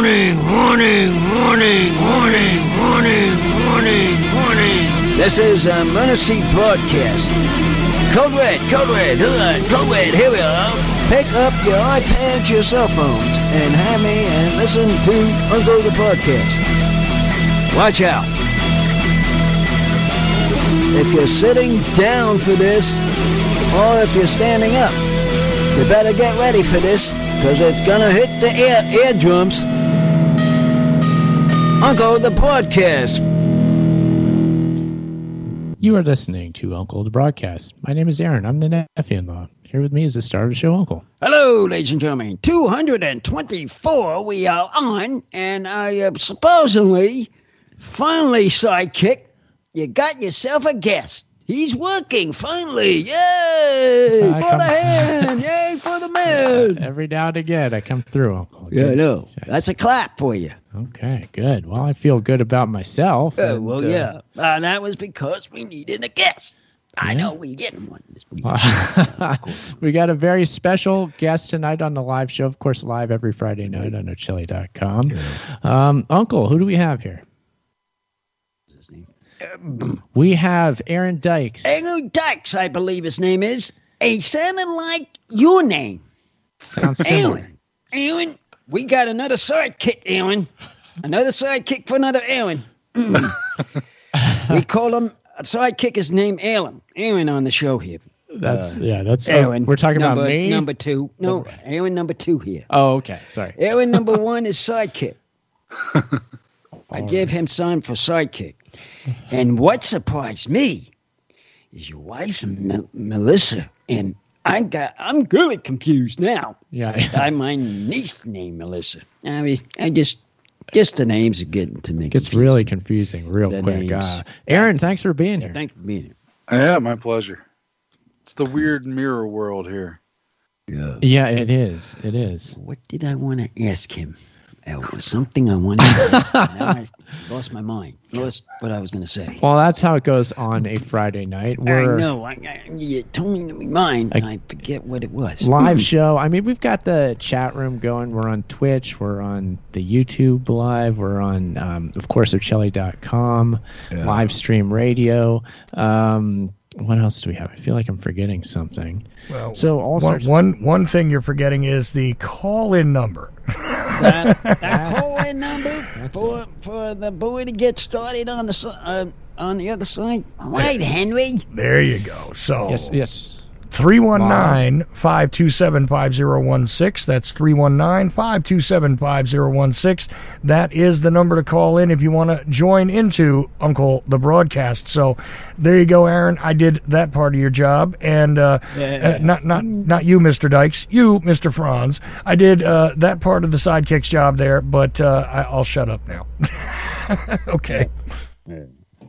This is a Emergency broadcast. Code Red, here we are. Pick up your iPads, your cell phones, and have me and listen to Uncle the Podcast. Watch out. If you're sitting down for this, or if you're standing up, you better get ready for this, because it's gonna hit the eardrums. Uncle the Podcast. You are listening to Uncle the Broadcast. My name is Aaron. I'm the nephew-in-law. Here with me is the star of the show, Uncle. Hello, ladies and gentlemen. 224 we are on, and I am supposedly, finally, sidekick, you got yourself a guest. He's working, finally. Yay! For the hand! Yay, for the man! Every now and again, I come through, Uncle. Yeah, I know. That's a clap for you. Okay, good. Well, I feel good about myself. Yeah. That was because we needed a guest. I know we getting one this week. We got a very special guest tonight on the live show. Of course, live every Friday night on chili.com. Uncle, who do we have here? We have Aaron Dykes. Aaron Dykes, I believe his name is. He sounded like your name. Sounds similar. Aaron, we got another sidekick, Aaron. Another sidekick for another Aaron. We call him, sidekick is named Aaron. Aaron on the show here. That's Aaron. We're talking about me? Number two. No, Aaron number two here. Oh, okay. Sorry. Aaron number one is sidekick. I gave him sign for sidekick. And what surprised me is your wife's Melissa, and I'm really confused now. Yeah. My niece named Melissa. I mean, I just the names are getting to me. It's really confusing real quick. Aaron, thanks for being here. Thanks for being here. Yeah, my pleasure. It's the weird mirror world here. Yeah, it is. It is. What did I want to ask him? There was something I wanted to ask him. Now I lost my mind. Lost what I was going to say. Well, that's how it goes on a Friday night. I know. You told me to be mine, and I forget what it was. Live show. I mean, we've got the chat room going. We're on Twitch. We're on the YouTube Live. We're on, of course, chili.com, live stream radio. What else do we have? I feel like I'm forgetting something. Well, so one thing you're forgetting is the call-in number. That call-in number for the boy to get started on the other side. All right, Henry. There you go. So yes. 319-527-5016. That's 319-527-5016. That is the number to call in if you want to join into Uncle the Broadcast. So there you go, Aaron. I did that part of your job, and not you, Mr. Dykes. You, Mr. Franz. I did that part of the sidekick's job there, but I'll shut up now. Okay.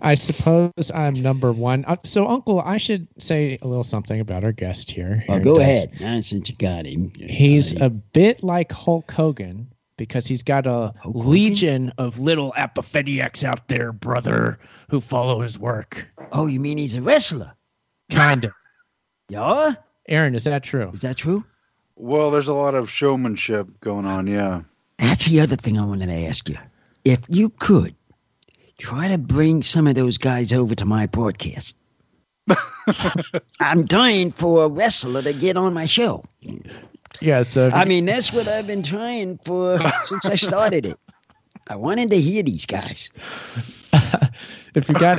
I suppose I'm number one. So, Uncle, I should say a little something about our guest here. Go ahead. Since you got him. He's a bit like Hulk Hogan because he's got a legion of little Apopheniacs out there, brother, who follow his work. Oh, you mean he's a wrestler? Kind of. Yeah? Aaron, is that true? Is that true? Well, there's a lot of showmanship going on, yeah. That's the other thing I wanted to ask you. If you could, try to bring some of those guys over to my podcast. I'm dying for a wrestler to get on my show. Yeah, so I mean, that's what I've been trying for since I started it. I wanted to hear these guys. If you got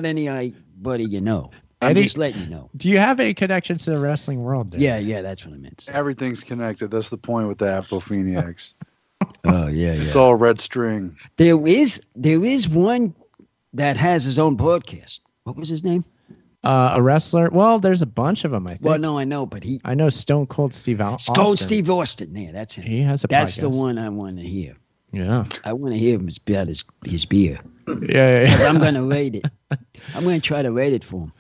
anybody you know, I'm just letting you know. Do you have any connections to the wrestling world? Then? Yeah, that's what I meant. Everything's connected. That's the point with the Apopheniacs. Oh, yeah. It's all red string. There is one that has his own podcast. What was his name? A wrestler. Well, there's a bunch of them, I think. Well, no, I know, but I know Stone Cold Steve Austin. Stone Steve Austin. Yeah, that's him. He has a podcast. That's the one I want to hear. Yeah. I want to hear him about his beer. Yeah. I'm going to rate it. I'm going to try to rate it for him.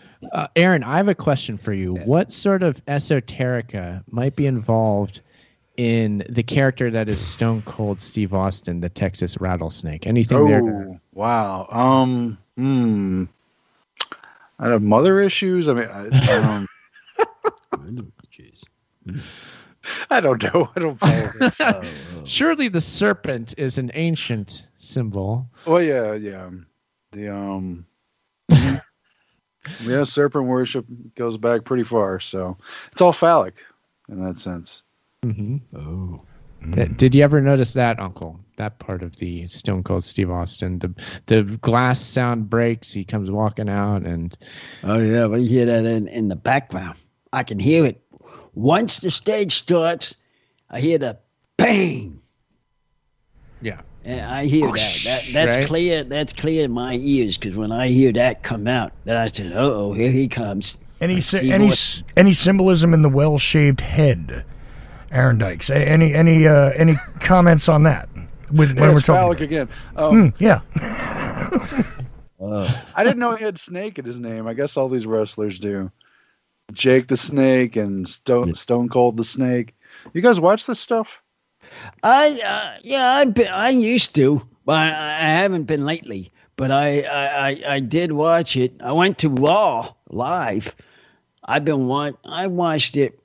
Aaron, I have a question for you. What sort of esoterica might be involved in the character that is Stone Cold Steve Austin, the Texas rattlesnake? Anything there? Oh, wow. I have mother issues. I mean, I don't know. I don't follow this. Surely the serpent is an ancient symbol. Oh yeah. The yeah, serpent worship goes back pretty far, so it's all phallic in that sense. Mm-hmm. Oh. Did you ever notice that, Uncle? That part of the Stone Cold Steve Austin, the glass sound breaks. He comes walking out, and oh yeah, we hear that in the background. I can hear it once the stage starts. I hear the bang. Yeah, and I hear that's right? Clear. That's clear in my ears because when I hear that come out, then I said, "Oh, here he comes." Any symbolism in the well-shaped head? Aaron Dykes. Any comments on that? When we're talking again. Yeah. I didn't know he had Snake in his name. I guess all these wrestlers do. Jake the Snake and Stone Cold the Snake. You guys watch this stuff? I used to, but I haven't been lately. But I did watch it. I went to Raw live. I watched it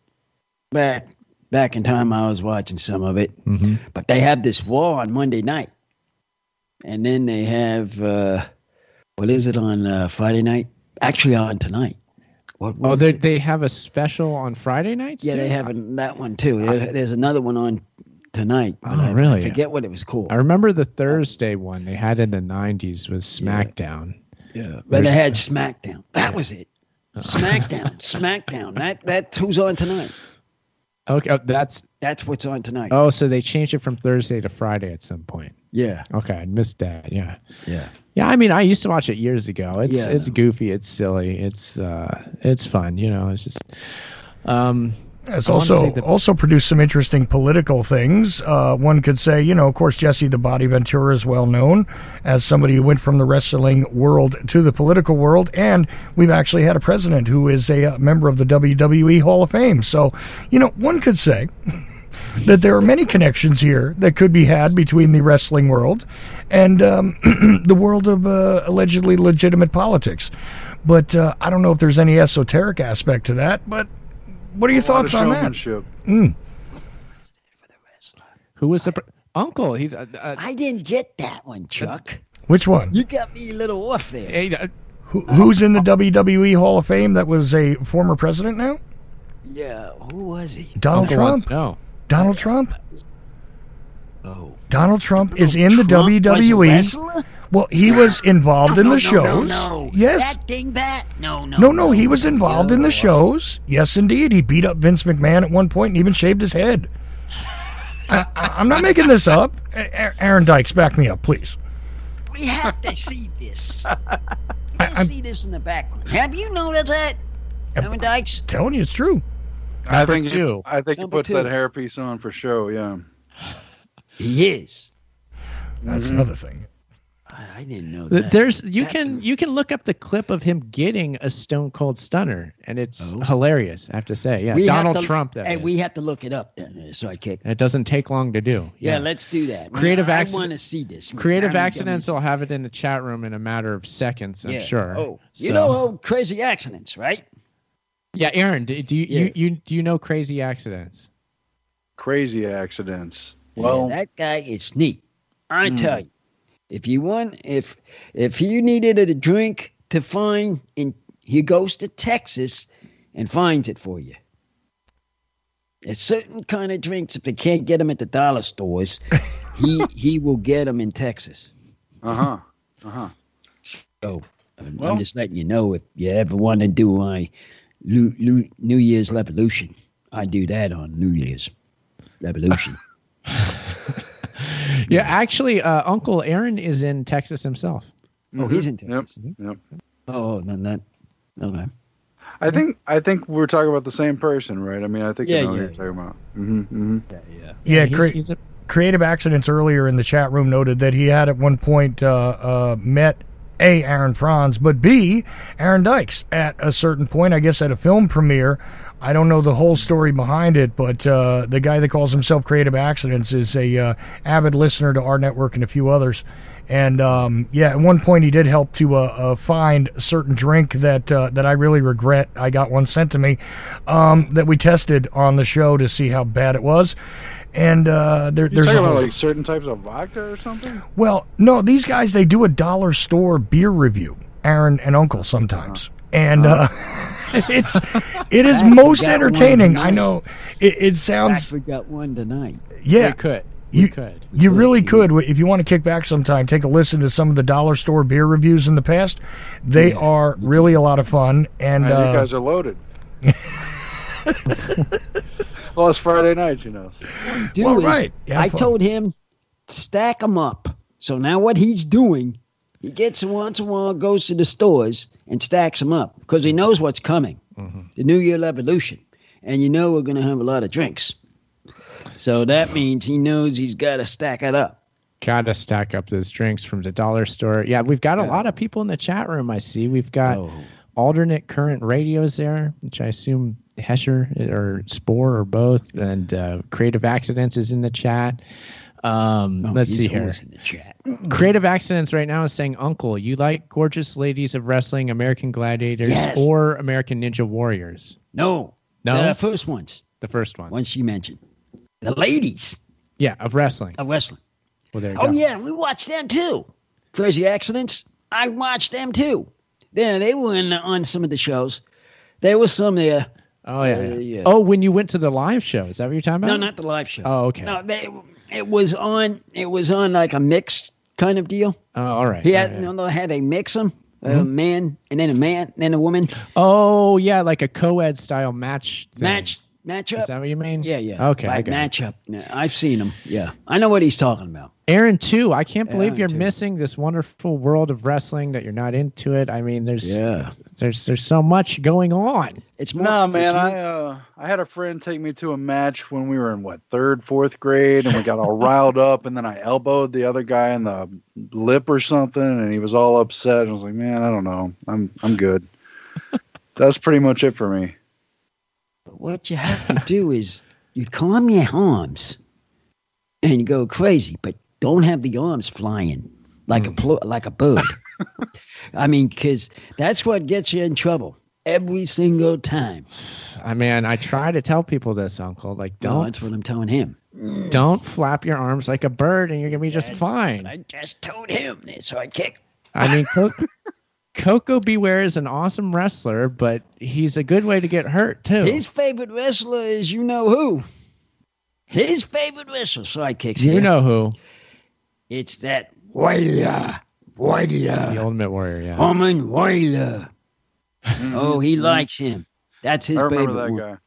back in time. I was watching some of it. Mm-hmm. But they have this Raw on Monday night. And then they have, what is it on Friday night? Actually on tonight. They have a special on Friday nights? Yeah, too? they have that one too. There's another one on tonight. Really? I forget what it was called. I remember the Thursday one they had in the 90s was SmackDown. Yeah. But they had SmackDown. That was it. SmackDown. That's who's on tonight. Okay, that's what's on tonight. Oh, so they changed it from Thursday to Friday at some point. Yeah. Okay, I missed that. Yeah. Yeah. Yeah, I mean, I used to watch it years ago. It's goofy, it's silly, it's fun. It's just. It's also produced some interesting political things. One could say, of course, Jesse the Body Ventura is well known as somebody who went from the wrestling world to the political world, and we've actually had a president who is a member of the WWE Hall of Fame. So, one could say that there are many connections here that could be had between the wrestling world and the world of allegedly legitimate politics. But I don't know if there's any esoteric aspect to that, but what are your thoughts on that? Who was the uncle? He's I didn't get that one, Chuck. Which one? You got me a little off there. Hey, who's in the WWE Hall of Fame that was a former president now? Yeah, who was he? Donald Trump? No. Donald Trump? Oh. Donald Trump is in the WWE. Well, he was involved in the shows. No. Yes. That dingbat? No. No, he was involved in the shows. Yes, indeed. He beat up Vince McMahon at one point and even shaved his head. I'm not making this up. Aaron Dykes, back me up, please. We have to see this. I see this in the background. Have you noticed that, Aaron Dykes? Telling you it's true. I think he puts that hairpiece on for show, yeah. He is. That's another thing. I didn't know that. You can look up the clip of him getting a Stone Cold Stunner, and it's hilarious. I have to say, yeah, Donald Trump. We have to look it up then, so I kick. It doesn't take long to do. Yeah, let's do that. I want to see this. Creative Accidents will have it in the chat room in a matter of seconds. I'm sure. Oh, you know Crazy Accidents, right? Yeah, Aaron, do you know Crazy Accidents? Crazy Accidents. Well, that guy is neat. I tell you. If you needed a drink to find, and he goes to Texas and finds it for you. There's certain kind of drinks, if they can't get them at the dollar stores, he will get them in Texas. So I'm just letting you know, if you ever want to do my New Year's Revolution, I do that on New Year's Revolution. Yeah, actually, Uncle Aaron is in Texas himself. Oh, he's in Texas. Yep. Oh, then that. Okay. I think we're talking about the same person, right? I mean, I think you know what you're talking about. Yeah. Creative Accidents earlier in the chat room noted that he had at one point met A, Aaron Franz, but B, Aaron Dykes. At a certain point, I guess at a film premiere, I don't know the whole story behind it, but the guy that calls himself Creative Accidents is a avid listener to our network and a few others. And at one point he did help to find a certain drink that I really regret. I got one sent to me that we tested on the show to see how bad it was. And You're talking about like certain types of vodka or something? Well, no, these guys, they do a dollar store beer review, Aaron and Uncle sometimes. And it is most entertaining. I know it sounds. We got one tonight. Yeah, we could. You really could. If you want to kick back sometime, take a listen to some of the dollar store beer reviews in the past. They are really a lot of fun. And you guys are loaded. Well, it's Friday night, you know. Right. I told him, stack them up. So now what he's doing, he gets once in a while, goes to the stores and stacks them up because he knows what's coming. Mm-hmm. The New Year Revolution. And we're going to have a lot of drinks. So that means he knows he's got to stack it up. Got to stack up those drinks from the dollar store. Yeah, we've got a lot of people in the chat room, I see. We've got alternate current radios there, which I assume Hesher or Spore or both. And Creative Accidents is in the chat. Let's see here. In the chat. Creative Accidents right now is saying, Uncle, you like Gorgeous Ladies of Wrestling, American Gladiators, or American Ninja Warriors? No. The first ones. The first ones. Ones she mentioned. The ladies. Yeah, of wrestling. Well, there you go. Yeah, we watched them too. Crazy Accidents. I watched them too. They were on some of the shows. There was some there. Oh, yeah. Oh, when you went to the live show. Is that what you're talking about? No, not the live show. Oh, okay. No, it was on like a mixed kind of deal. Oh, all right. They had they mix them. A man, and then a man, and then a woman. Oh, yeah, like a co-ed style match thing. Matchup. Is that what you mean? Yeah. Okay. Like matchup. I've seen them. Yeah. I know what he's talking about. Aaron, too. I can't believe you're missing this wonderful world of wrestling, that you're not into it. I mean, there's so much going on. It's more. No, man. I had a friend take me to a match when we were in third, fourth grade, and we got all riled up, and then I elbowed the other guy in the lip or something, and he was all upset. And I was like, man, I don't know. I'm good. That's pretty much it for me. What you have to do is you calm your arms and you go crazy, but don't have the arms flying like a bird. I mean, because that's what gets you in trouble every single time. I mean, I try to tell people this, Uncle. Like, don't. No, that's what I'm telling him. Don't flap your arms like a bird, and you're gonna be just fine. I just told him this, so I kick. I mean, Coco Beware is an awesome wrestler, but he's a good way to get hurt, too. His favorite wrestler is who. His favorite wrestler sidekicks. You know who. It's that Warrior. The Ultimate Warrior, yeah. Roman Warrior. Oh, he likes him. That's his favorite. I remember that guy.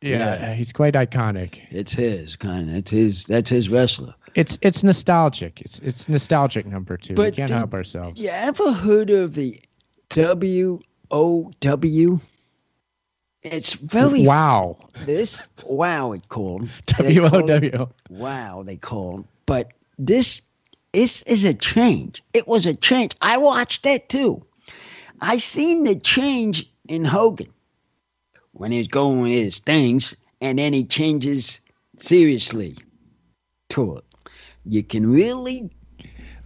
Yeah, he's quite iconic. It's his kind of. That's his wrestler. It's nostalgic. It's nostalgic, number two. But we can't help ourselves. You ever heard of the WOW? It's very wow. This it's called WOW. Wow, they called. But this is a change. It was a change. I watched that too. I seen the change in Hogan when he's going with his things, and then he changes seriously to it. You can really.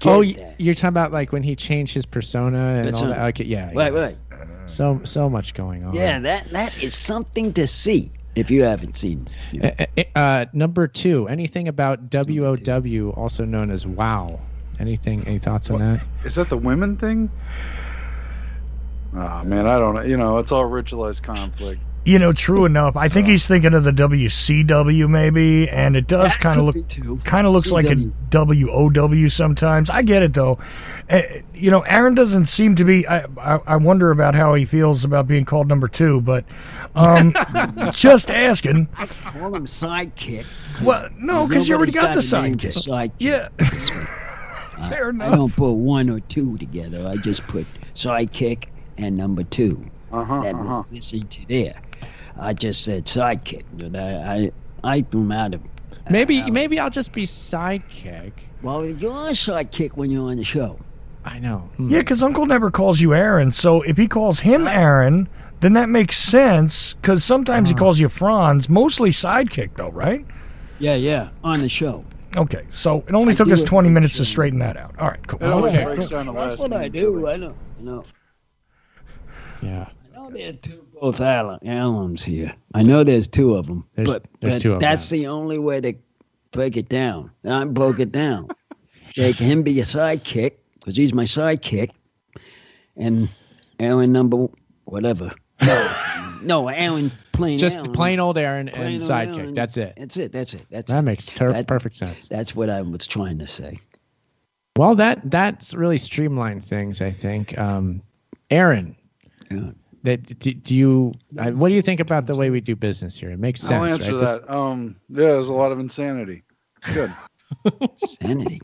You're talking about like when he changed his persona and all that. Okay, yeah. Right. So much going on. Yeah, that is something to see if you haven't seen it. Number two, anything about WOW, also known as WOW? Any thoughts on that? Is that the women thing? Oh, man, I don't know. It's all ritualized conflict. True enough. I think he's thinking of the WCW maybe, and it does kind of looks like a WOW sometimes. I get it though. Aaron doesn't seem to be. I wonder about how he feels about being called number two, but just asking. I call him sidekick. Well, no, because you already got the sidekick. Yeah. Fair enough. I don't put one or two together. I just put sidekick and number two. We're listening to there. I just said sidekick, but I threw him out of. Maybe I'll just be sidekick. Well, you're a sidekick when you're on the show. I know. Yeah, because Uncle never calls you Aaron. So if he calls him Aaron, then that makes sense. Because sometimes he calls you Franz, mostly sidekick, though, right? Yeah, on the show. Okay, so it only took us 20 minutes to straighten that out. All right, cool. That's what I do. I know. Yeah. I know there are both Allens here. I know there's two of them. There's two of them. That's the only way to break it down. And I broke it down. Make him be a sidekick, because he's my sidekick. And Aaron number whatever. No, Aaron plain Just Aaron. plain old Aaron and Plain old sidekick. Aaron. That's it. That's it. That makes perfect sense. That's what I was trying to say. Well, that's really streamlined things, I think. Aaron, what do you think about the way we do business here? It makes sense. I'll answer that. There's a lot of insanity. Good. Insanity.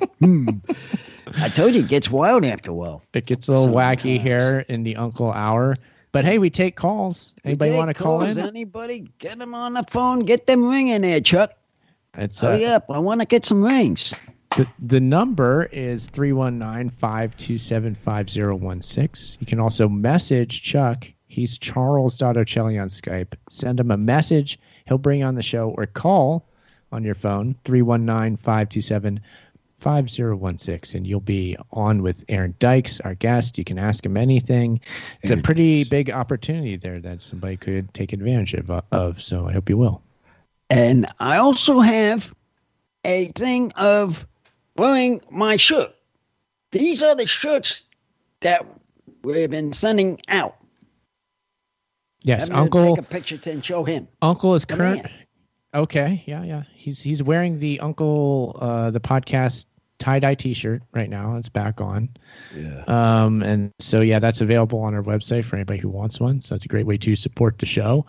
I told you it gets wild after a while. It gets a little wacky here in the Uncle Hour. But hey, we take calls. Anybody want to call in? Anybody? Get them on the phone. Get them ringing there, Chuck. Hurry up. I want to get some rings. The number is 319-527-5016. You can also message Chuck. He's Charles.Ocelli on Skype. Send him a message. He'll bring you on the show, or call on your phone, 319-527-5016, and you'll be on with Aaron Dykes, our guest. You can ask him anything. It's a pretty big opportunity there that somebody could take advantage of, so I hope you will. And I also have a thing of wearing my shirt. These are the shirts that we've been sending out. Yes, I'm Uncle. Take a picture and show him. Uncle is current. Okay, yeah. He's wearing the Uncle the podcast tie-dye T-shirt right now. It's back on. Yeah. And so that's available on our website for anybody who wants one. So it's a great way to support the show.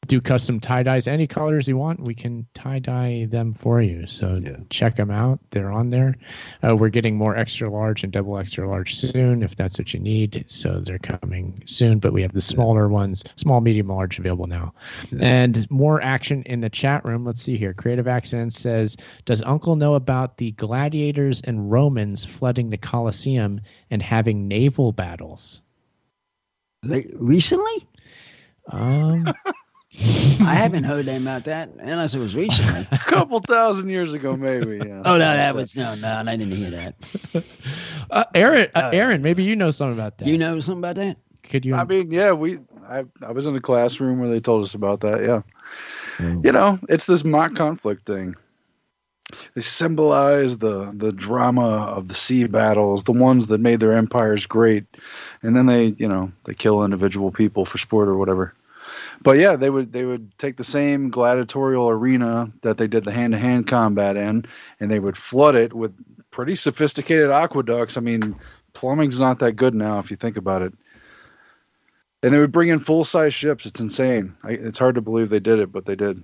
Do custom tie-dyes, any colors you want. We can tie-dye them for you. So check them out. They're on there. We're getting more extra large and double extra large soon, if that's what you need. So they're coming soon. But we have the smaller ones, small, medium, large, available now. And more action in the chat room. Let's see here. Creative Accents says, does Uncle know about the gladiators and Romans flooding the Coliseum and having naval battles? Recently? I haven't heard anything about that, unless it was recently. A couple thousand years ago, maybe. Yeah. Oh, no, that was no, I didn't hear that. Aaron, maybe you know something about that. You know something about that? Could you? I mean, yeah, I was in a classroom where they told us about that. Yeah. You know, it's this mock conflict thing. They symbolize the drama of the sea battles, the ones that made their empires great, and then they kill individual people for sport or whatever. But yeah, they would take the same gladiatorial arena that they did the hand-to-hand combat in, and they would flood it with pretty sophisticated aqueducts. I mean, plumbing's not that good now if you think about it. And they would bring in full-size ships. It's insane. It's hard to believe they did it, but they did.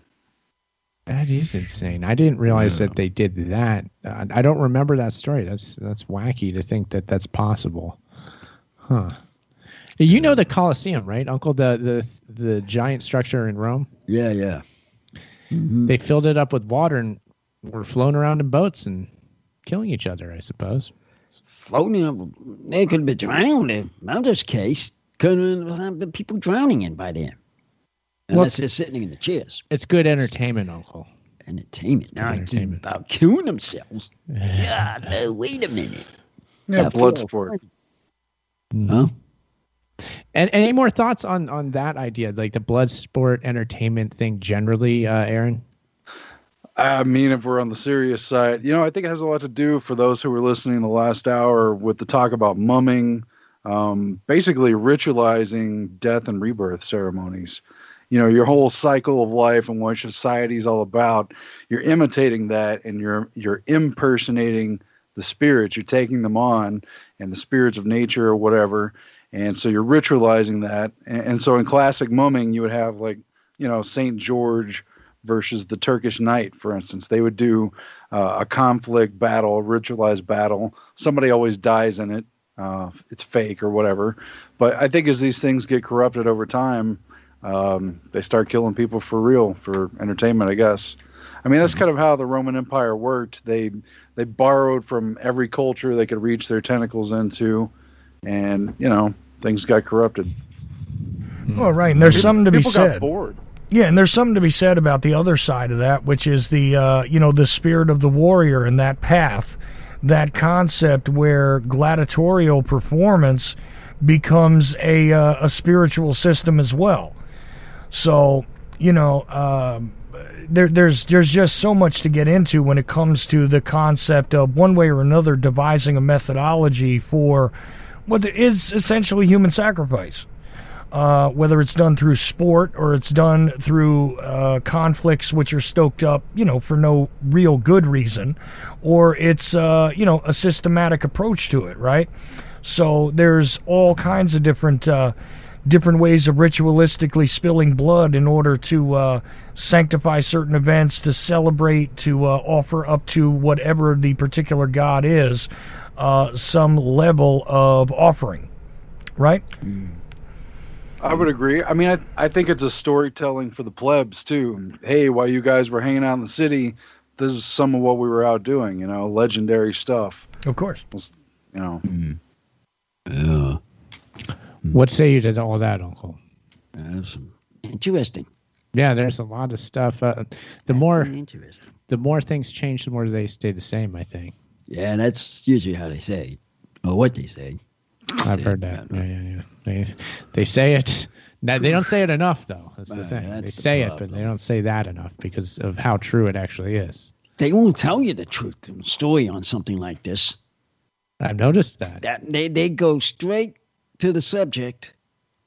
That is insane. I didn't realize that they did that. I don't remember that story. That's wacky to think that that's possible. Huh. You know the Coliseum, right, Uncle? The giant structure in Rome? Yeah. Mm-hmm. They filled it up with water and were floating around in boats and killing each other, I suppose. Floating up, they could be drowned. In this case, couldn't have been people drowning in by then. Unless they're sitting in the chairs. It's good entertainment, Uncle. Entertainment. Now entertainment. About killing themselves. God, no, wait a minute. Yeah, blood sport. Huh? And any more thoughts on that idea, like the blood sport entertainment thing generally, Aaron? I mean, if we're on the serious side, I think it has a lot to do for those who were listening in the last hour with the talk about mumming, basically ritualizing death and rebirth ceremonies. Your whole cycle of life and what society's all about, you're imitating that, and you're impersonating the spirits. You're taking them on, and the spirits of nature or whatever. And so you're ritualizing that. And so in classic mumming, you would have St. George versus the Turkish knight, for instance. They would do a conflict battle, a ritualized battle. Somebody always dies in it. It's fake or whatever. But I think as these things get corrupted over time, they start killing people for real, for entertainment, I guess. I mean, that's kind of how the Roman Empire worked. They they borrowed from every culture they could reach their tentacles into, and things got corrupted. Well, right, and there's something to be People said. got bored. Yeah, and there's something to be said about the other side of that, which is the the spirit of the warrior and that path, that concept where gladiatorial performance becomes a spiritual system as well. So, there's just so much to get into when it comes to the concept of one way or another devising a methodology for what is essentially human sacrifice. Whether it's done through sport or it's done through conflicts which are stoked up, for no real good reason, or it's, a systematic approach to it, right? So there's all kinds of different ways of ritualistically spilling blood in order to sanctify certain events, to celebrate, to offer up to whatever the particular god is, some level of offering, right? I would agree. I mean, I think it's a storytelling for the plebs, too. Hey, while you guys were hanging out in the city, this is some of what we were out doing, legendary stuff. Of course. Yeah. What say you to all that, Uncle? That's interesting. Yeah, there's a lot of stuff. The more things change, the more they stay the same, I think. Yeah, that's usually how they say, or what they say. I've heard that. Yeah. They say it. They don't say it enough, though. That's the thing. They say it, but they don't say that enough because of how true it actually is. They won't tell you the truth, the story on something like this. I've noticed that. They go straight to the subject,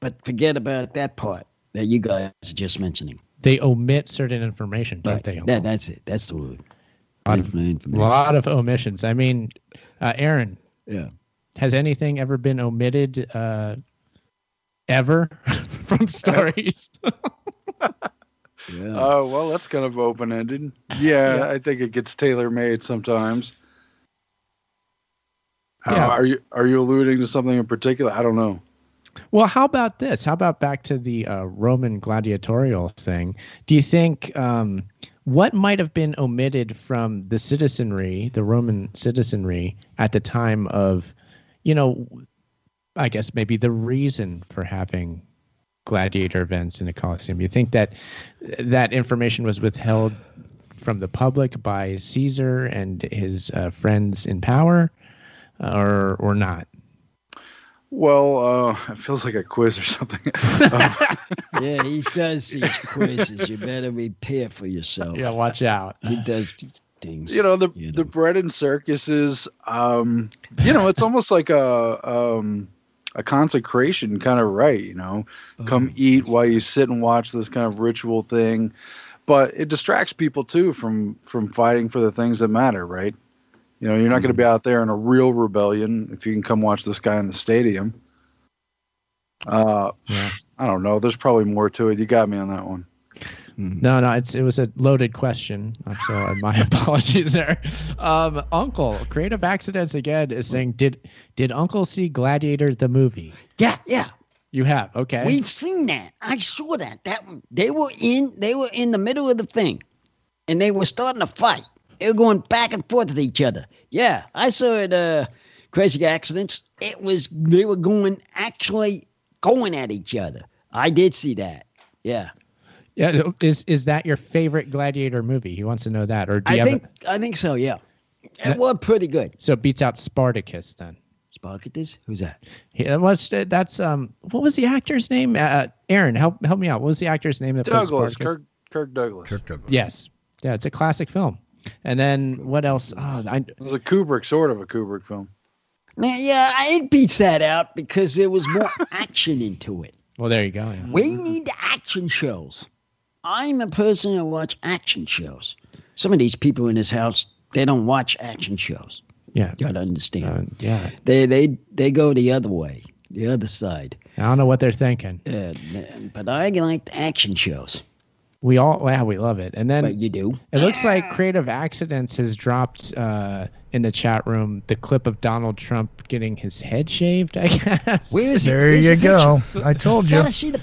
but forget about that part that you guys are just mentioning. They omit certain information, don't they? That's it. That's the word. A lot of omissions. I mean, Aaron. Yeah. Has anything ever been omitted ever from stories? Yeah. Oh, well, that's kind of open-ended. Yeah, I think it gets tailor-made sometimes. Yeah. Are you alluding to something in particular? I don't know. Well, how about this? How about back to the Roman gladiatorial thing? Do you think what might have been omitted from the citizenry, the Roman citizenry, at the time of, I guess maybe the reason for having gladiator events in the Coliseum? You think that information was withheld from the public by Caesar and his friends in power, or not? Well, it feels like a quiz or something. Yeah, he does these quizzes. You better prepare for yourself. Yeah, watch out. He does these things. The bread and circuses. It's almost like a consecration kind of rite. Come eat while you sit and watch this kind of ritual thing, but it distracts people too from fighting for the things that matter, right? You're not going to be out there in a real rebellion if you can come watch this guy in the stadium. I don't know. There's probably more to it. You got me on that one. No, it was a loaded question. I'm sorry. My apologies there. Uncle, Creative Accidents again is saying, did Uncle see Gladiator the movie? Yeah. You have, okay. We've seen that. I saw that. That one. They were in the middle of the thing, and they were starting to fight. They were going back and forth with each other. Yeah, I saw it. Crazy Accidents. They were actually going at each other. I did see that. Yeah. Yeah. Is that your favorite Gladiator movie? He wants to know that, or do you I think so. Yeah. It was pretty good. So it beats out Spartacus then. Spartacus? Who's that? That's what was the actor's name? Aaron, help me out. What was the actor's name that plays Spartacus? Kirk Douglas. Yes. Yeah, it's a classic film. And then what else? It was a Kubrick, sort of a Kubrick film. Now, yeah, it beats that out because there was more action into it. Well, there you go. Yeah. We need action shows. I'm a person who watch action shows. Some of these people in this house, they don't watch action shows. Yeah. You gotta understand. Yeah. They go the other way, the other side. I don't know what they're thinking. But I like action shows. We love it. And then But you do. It looks like Creative Accidents has dropped in the chat room the clip of Donald Trump getting his head shaved, I guess. Where is it? There Where's you the go. picture? I told you. Gotta see the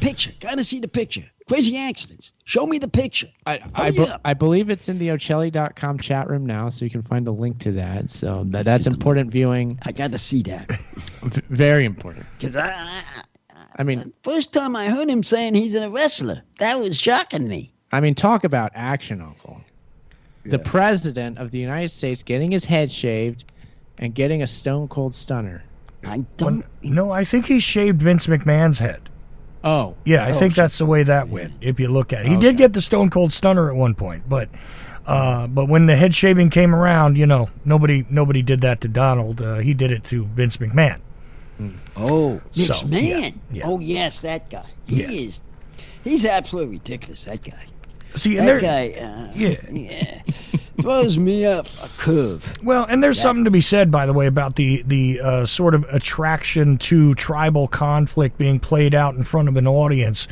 picture. Crazy accidents. Show me the picture. I believe it's in the Ocelli.com chat room now, so you can find a link to that. So that's important viewing. I got to see that. Very important. Because I mean, first time I heard him saying he's a wrestler, that was shocking me. I mean, talk about action, Uncle. The president of the United States getting his head shaved and getting a stone cold stunner. I don't. No, I think he shaved Vince McMahon's head. Oh. Yeah, I think that's the way that went, if you look at it. He did get the stone cold stunner at one point, but when the head shaving came around, nobody did that to Donald. He did it to Vince McMahon. Oh, So, McMahon. yeah. Oh, yes, that guy. He's absolutely ridiculous, that guy. See, and That guy, throws me up a curve. Well, and there's something to be said, by the way, about the sort of attraction to tribal conflict being played out in front of an audience.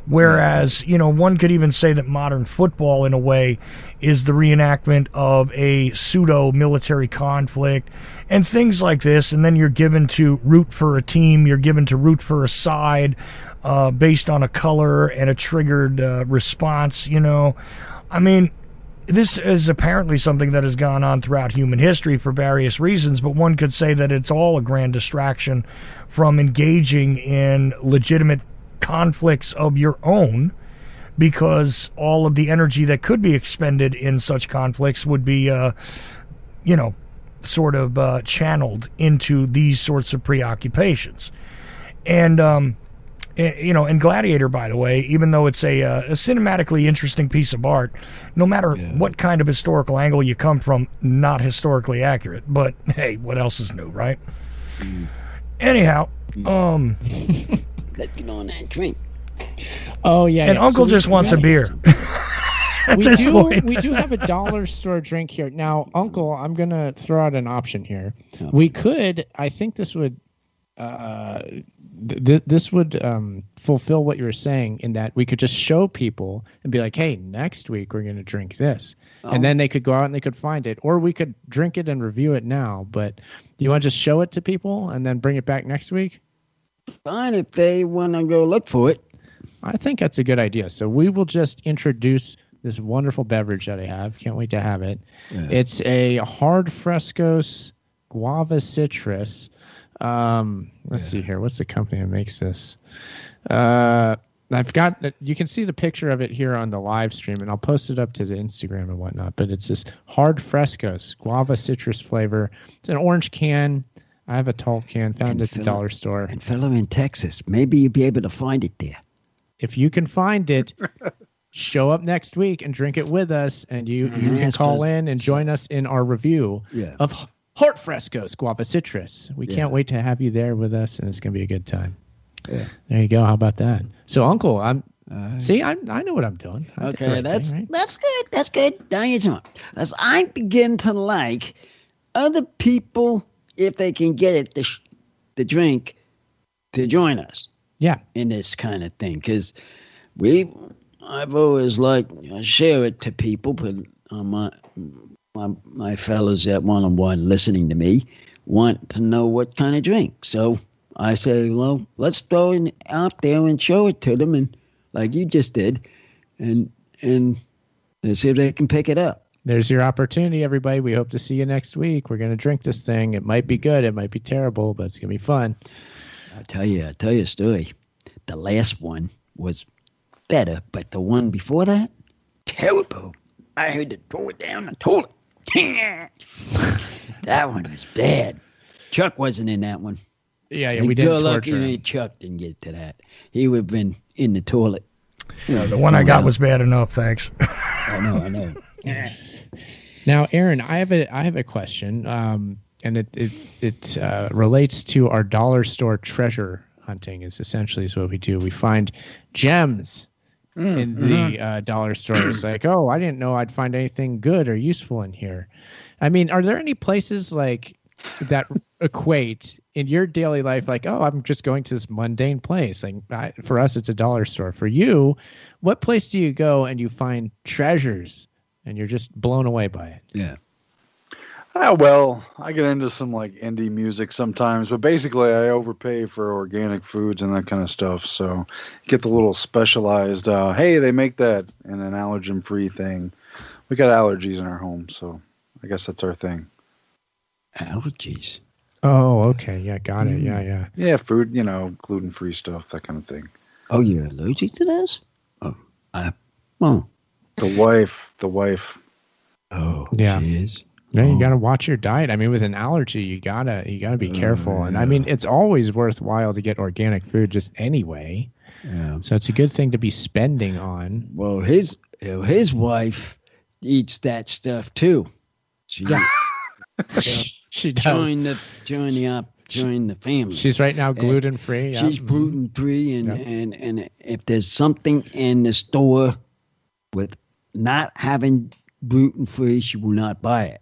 Whereas, one could even say that modern football, in a way, is the reenactment of a pseudo-military conflict and things like this. And then you're given to root for a team, you're given to root for a side based on a color and a triggered response, I mean, this is apparently something that has gone on throughout human history for various reasons, but one could say that it's all a grand distraction from engaging in legitimate conflicts of your own, because all of the energy that could be expended in such conflicts would be, sort of channeled into these sorts of preoccupations. And, and Gladiator, by the way, even though it's a cinematically interesting piece of art, no matter what kind of historical angle you come from, not historically accurate. But hey, what else is new, right? Anyhow, Let's get on that drink. Oh yeah, and Uncle just wants a beer. We do have a dollar store drink here now, Uncle. I'm gonna throw out an option here. We could. I think this would. This would fulfill what you were saying, in that we could just show people and be like, hey, next week we're going to drink this. And then they could go out and they could find it. Or we could drink it and review it now. But do you want to just show it to people and then bring it back next week? Fine, if they want to go look for it. I think that's a good idea. So we will just introduce this wonderful beverage that I have. Can't wait to have it. Yeah. It's a hard frescos guava citrus. Let's see here. What's the company that makes this? I've got, you can see the picture of it here on the live stream, and I'll post it up to the Instagram and whatnot. But it's this hard frescos guava citrus flavor. It's an orange can. I have a tall can found at the dollar store. And fellow in Texas, maybe you'll be able to find it there. If you can find it, show up next week and drink it with us, and you can call in and join us in our review of Heart Frescoes Guava Citrus. We can't wait to have you there with us, and it's going to be a good time. Yeah. There you go. How about that? So, Uncle, I know what I'm doing. Okay, that's good. That's good. Now you're talking. As I begin to like other people, if they can get it, the drink, to join us. Yeah. In this kind of thing, because I've always liked share it to people, but my fellows at one-on-one listening to me want to know what kind of drink. So I say, well, let's throw it out there and show it to them, and like you just did, and see if they can pick it up. There's your opportunity, everybody. We hope to see you next week. We're going to drink this thing. It might be good. It might be terrible, but it's going to be fun. I'll tell you a story. The last one was better, but the one before that, terrible. I had to throw it down the toilet. That one was bad. Chuck wasn't in that one. Yeah, we didn't torture him. Chuck didn't get to that. He would have been in the toilet. The one I got was bad enough, thanks. I know. Now, Aaron, I have a question, and it relates to our dollar store treasure hunting. Is what we do. We find gems in the dollar store. It's like, oh, I didn't know I'd find anything good or useful in here. I mean, are there any places like that equate in your daily life, like, oh, I'm just going to this mundane place. Like for us, it's a dollar store. For you, what place do you go and you find treasures and you're just blown away by it? Yeah. Well, I get into some like indie music sometimes, but basically I overpay for organic foods and that kind of stuff. So get the little specialized, hey, they make that in an allergen-free thing. We got allergies in our home, so I guess that's our thing. Allergies. Oh, okay. Yeah, got it. Yeah. Yeah, food, gluten-free stuff, that kind of thing. Oh, you're allergic to this? Oh, The wife. Oh, yeah. she is. Yeah, you got to watch your diet. I mean, with an allergy, you gotta be careful. And I mean, it's always worthwhile to get organic food just anyway. Yeah. So it's a good thing to be spending on. Well, his wife eats that stuff too. She She does. join the family. She's right now gluten free. She's gluten free, and if there's something in the store with not having gluten free, she will not buy it.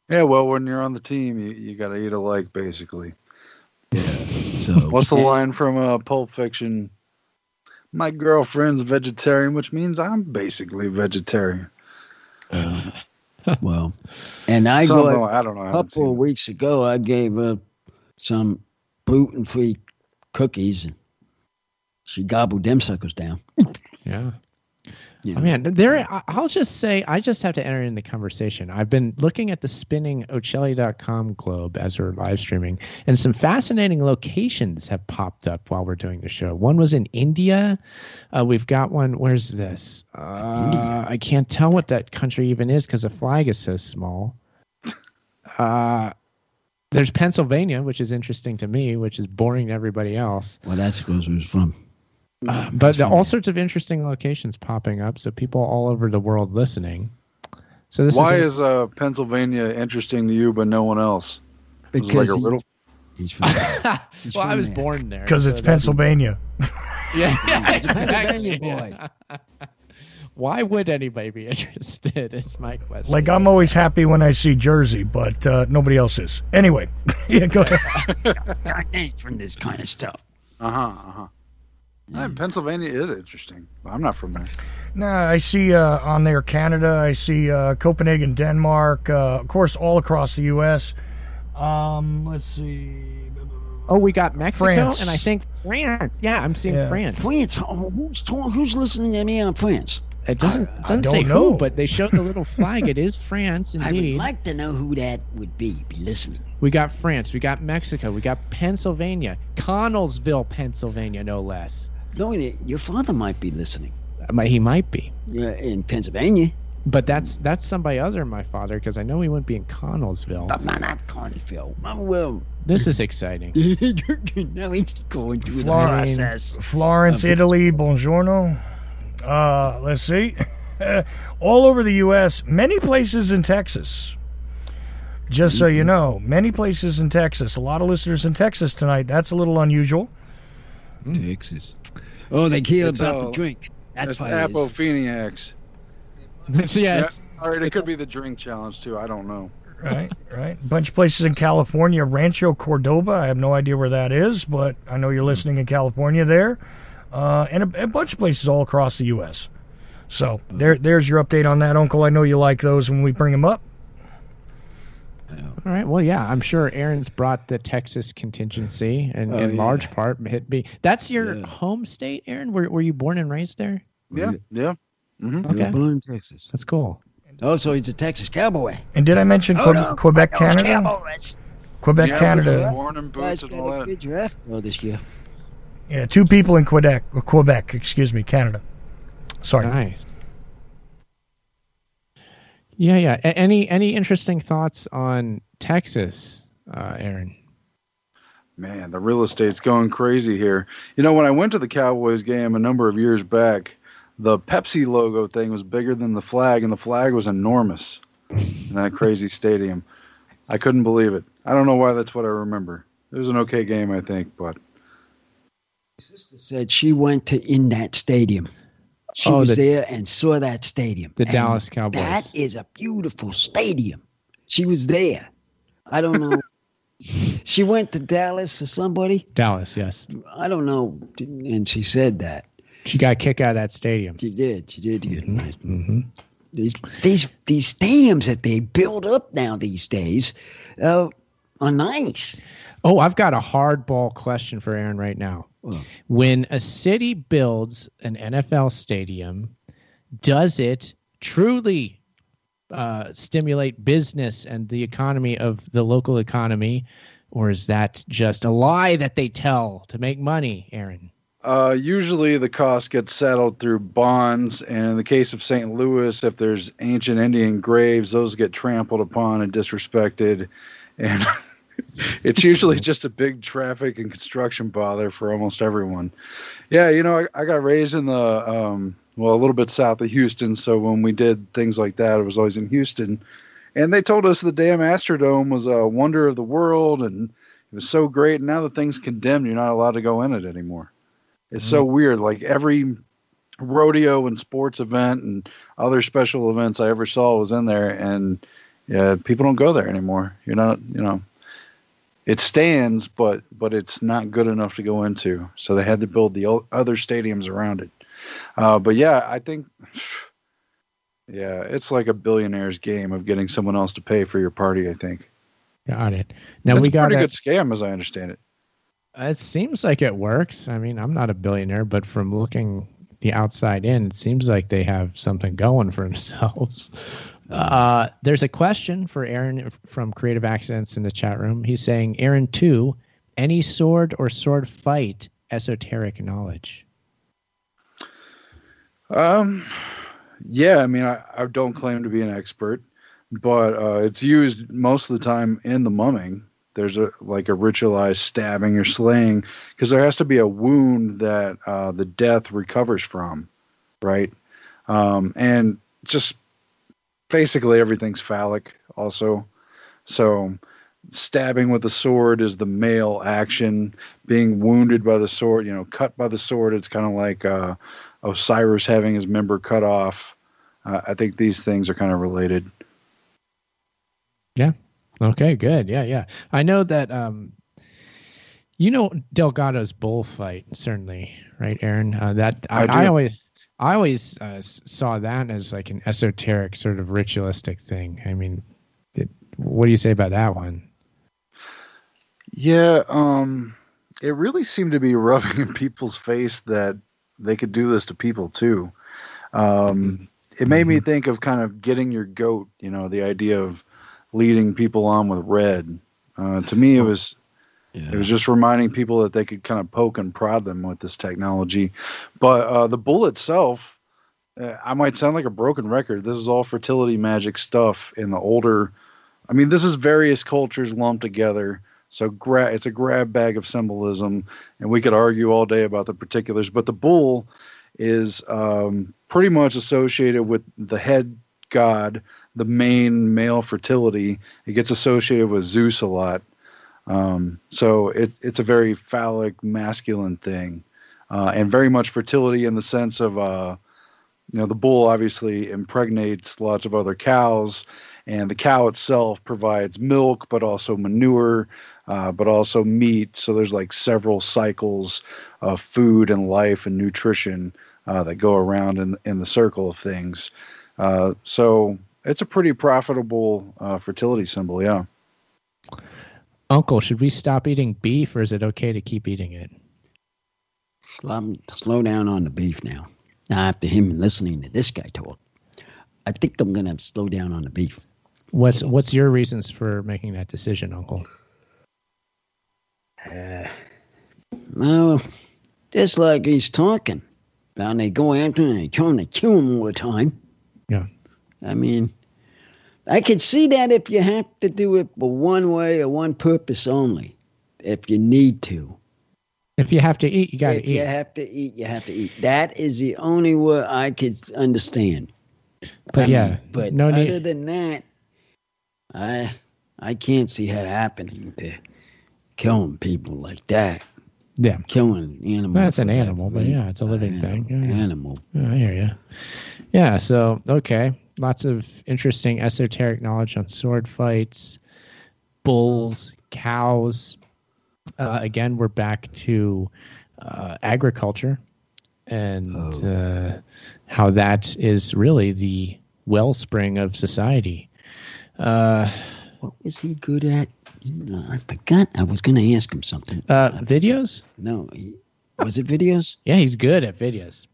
Yeah, well, when you're on the team, you got to eat alike, basically. Yeah. So what's the line from Pulp Fiction? My girlfriend's vegetarian, which means I'm basically vegetarian. Well, and I don't know. A couple of weeks ago, I gave her some gluten-free cookies, and she gobbled them suckers down. Yeah. You know. I mean, I'll just say, I just have to enter in the conversation. I've been looking at the spinning Ochelli.com globe as we're live streaming, and some fascinating locations have popped up while we're doing the show. One was in India. We've got one. Where's this? I can't tell what that country even is because the flag is so small. There's Pennsylvania, which is interesting to me, which is boring to everybody else. Well, that's where it's from. But all sorts of interesting locations popping up, so people all over the world listening. So why is Pennsylvania interesting to you, but no one else? Because like a riddle. He's from. Well, I was born there because it's Pennsylvania. Yeah, exactly. Boy. Why would anybody be interested? It's my question. Like, I'm always happy when I see Jersey, but nobody else is. Anyway, yeah, go ahead. I ain't from this kind of stuff. Pennsylvania is interesting. I'm not from there. No, I see on there Canada. I see Copenhagen, Denmark. Of course, all across the U.S. Let's see. Oh, we got Mexico, France. And I think France. Yeah, I'm seeing France. France. Oh, who's listening to me on France? It doesn't say who, but they showed the little flag. It is France, indeed. I would like to know who that would be listening. We got France. We got Mexico. We got Pennsylvania. Connellsville, Pennsylvania, no less. No, your father might be listening. He might be. Yeah, in Pennsylvania. But that's somebody other than my father, because I know he wouldn't be in Connellsville. Not Connellsville. Well, this is exciting. Now he's going through the process. Florence, Italy, buongiorno. Let's see. All over the U.S., many places in Texas. Just so you know, many places in Texas. A lot of listeners in Texas tonight. That's a little unusual. Texas. Oh, they care about the drink. That's Apopheniacs. Yeah. All right, it could be the drink challenge, too. I don't know. Right. A bunch of places in California. Rancho Cordova. I have no idea where that is, but I know you're listening in California there. And a bunch of places all across the U.S. So there's your update on that, Uncle. I know you like those when we bring them up. All right. Well, yeah, I'm sure Aaron's brought the Texas contingency, and in large part, that's your home state, Aaron? Were you born and raised there? Yeah. Mm-hmm. Okay. Born in Texas. That's cool. Oh, so he's a Texas cowboy. And did I mention Quebec, Canada? Cowboys. Quebec, Canada. Born in boots and all that. Good draft this year. Yeah, 2 people in Quebec, Canada. Sorry. Nice. Yeah. Any interesting thoughts on Texas, Aaron? Man, the real estate's going crazy here. You know, when I went to the Cowboys game a number of years back, the Pepsi logo thing was bigger than the flag, and the flag was enormous in that crazy stadium. I couldn't believe it. I don't know why that's what I remember. It was an okay game, I think, but... My sister said she went in that stadium. She was there and saw that stadium. The Dallas Cowboys. That is a beautiful stadium. She was there. I don't know. She went to Dallas or somebody. Dallas, yes. I don't know, and she said that. She got kicked out of that stadium. She did. She did get nice. Mm-hmm. These stadiums that they build up now these days are nice. Oh, I've got a hardball question for Aaron right now. Well, when a city builds an NFL stadium, does it truly stimulate business and the economy of the local economy, or is that just a lie that they tell to make money, Aaron? Usually the cost gets settled through bonds, and in the case of St. Louis, if there's ancient Indian graves, those get trampled upon and disrespected, and it's usually just a big traffic and construction bother for almost everyone. Yeah, I got raised in the a little bit south of Houston, so when we did things like that, it was always in Houston, and they told us the damn Astrodome was a wonder of the world, and it was so great, and now the thing's condemned, you're not allowed to go in it anymore. It's so weird. Like every rodeo and sports event and other special events I ever saw was in there, and yeah, people don't go there anymore. You're not, it stands, but it's not good enough to go into. So they had to build the other stadiums around it. But yeah, I think, it's like a billionaire's game of getting someone else to pay for your party, I think. Got it. Now That's we got a pretty good scam, as I understand it. It seems like it works. I mean, I'm not a billionaire, but from looking the outside in, it seems like they have something going for themselves. There's a question for Aaron from Creative Accents in the chat room. He's saying, Aaron 2, any sword or sword fight esoteric knowledge? Yeah, I mean, I don't claim to be an expert, but it's used most of the time in the mumming. There's a ritualized stabbing or slaying, because there has to be a wound that the death recovers from, right? And just basically everything's phallic also. So stabbing with the sword is the male action. Being wounded by the sword, cut by the sword, it's kind of like Osiris having his member cut off. I think these things are kind of related. Yeah. Okay, good. Yeah. I know that, Delgado's bullfight, certainly, right, Aaron? I always saw that as like an esoteric sort of ritualistic thing. I mean, what do you say about that one? Yeah, it really seemed to be rubbing in people's face that they could do this to people too. It made me think of kind of getting your goat, the idea of leading people on with red. To me, it was just reminding people that they could kind of poke and prod them with this technology. But the bull itself, I might sound like a broken record. This is all fertility magic stuff in the older. I mean, this is various cultures lumped together. So it's a grab bag of symbolism, and we could argue all day about the particulars. But the bull is pretty much associated with the head god, the main male fertility. It gets associated with Zeus a lot. So it's a very phallic, masculine thing, and very much fertility in the sense of, the bull obviously impregnates lots of other cows, and the cow itself provides milk, but also manure, but also meat. So there's like several cycles of food and life and nutrition that go around in the circle of things. So it's a pretty profitable fertility symbol, yeah. Uncle, should we stop eating beef, or is it okay to keep eating it? Slow down on the beef now. After him listening to this guy talk, I think I'm going to slow down on the beef. What's your reasons for making that decision, Uncle? Well, just like he's talking about, they go after him and they trying to kill him all the time. Yeah. I mean, I could see that if you have to do it for one way or one purpose only, if you need to. If you have to eat, you got to eat. If you have to eat, you have to eat. That is the only way I could understand. But but no other than that, I can't see that happening to killing people like that. Yeah. Killing animals. That's an animal, but yeah, it's a living thing. Yeah. Animal. Yeah, I hear you. Yeah, so, okay. Lots of interesting esoteric knowledge on sword fights, bulls, cows, Again, we're back to agriculture and how that is really the wellspring of society. What was he good at? I forgot. I was going to ask him something. Videos? No. Was it videos? Yeah, he's good at videos.